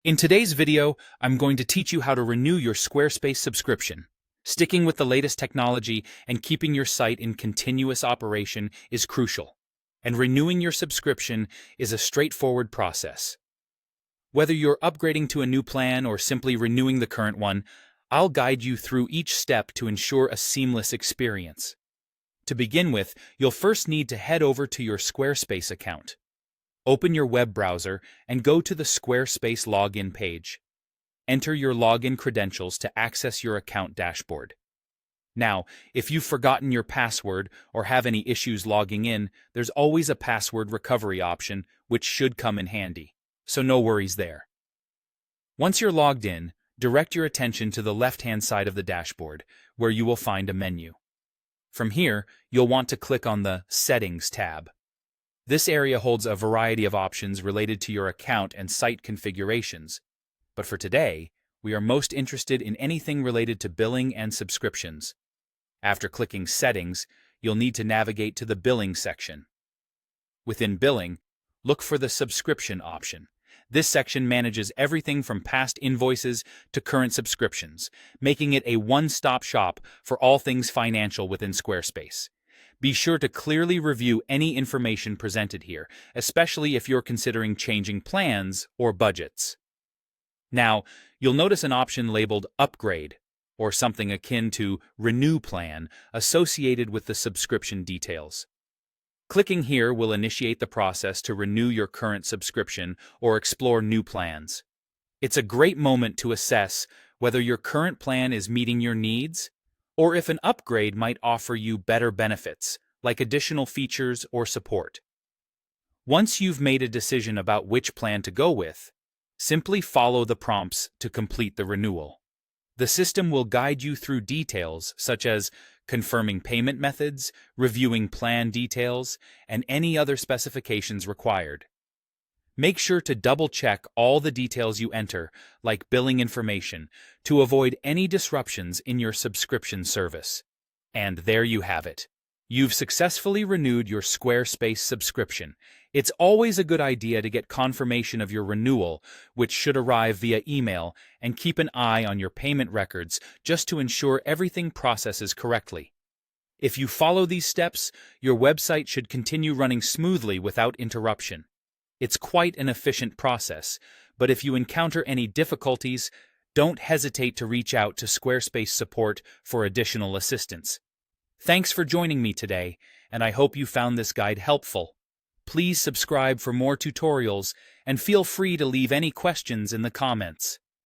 In today's video, I'm going to teach you how to renew your Squarespace subscription. Sticking with the latest technology and keeping your site in continuous operation is crucial, and renewing your subscription is a straightforward process. Whether you're upgrading to a new plan or simply renewing the current one, I'll guide you through each step to ensure a seamless experience. To begin with, you'll first need to head over to your Squarespace account. Open your web browser and go to the Squarespace login page. Enter your login credentials to access your account dashboard. Now, if you've forgotten your password or have any issues logging in, there's always a password recovery option, which should come in handy. So no worries there. Once you're logged in, direct your attention to the left-hand side of the dashboard, where you will find a menu. From here, you'll want to click on the Settings tab. This area holds a variety of options related to your account and site configurations. But for today, we are most interested in anything related to billing and subscriptions. After clicking Settings, you'll need to navigate to the Billing section. Within Billing, look for the Subscription option. This section manages everything from past invoices to current subscriptions, making it a one-stop shop for all things financial within Squarespace. Be sure to clearly review any information presented here, especially if you're considering changing plans or budgets. Now, you'll notice an option labeled Upgrade, or something akin to Renew Plan, associated with the subscription details. Clicking here will initiate the process to renew your current subscription or explore new plans. It's a great moment to assess whether your current plan is meeting your needs, or if an upgrade might offer you better benefits, like additional features or support. Once you've made a decision about which plan to go with, simply follow the prompts to complete the renewal. The system will guide you through details such as confirming payment methods, reviewing plan details, and any other specifications required. Make sure to double-check all the details you enter, like billing information, to avoid any disruptions in your subscription service. And there you have it. You've successfully renewed your Squarespace subscription. It's always a good idea to get confirmation of your renewal, which should arrive via email, and keep an eye on your payment records just to ensure everything processes correctly. If you follow these steps, your website should continue running smoothly without interruption. It's quite an efficient process, but if you encounter any difficulties, don't hesitate to reach out to Squarespace support for additional assistance. Thanks for joining me today, and I hope you found this guide helpful. Please subscribe for more tutorials, and feel free to leave any questions in the comments.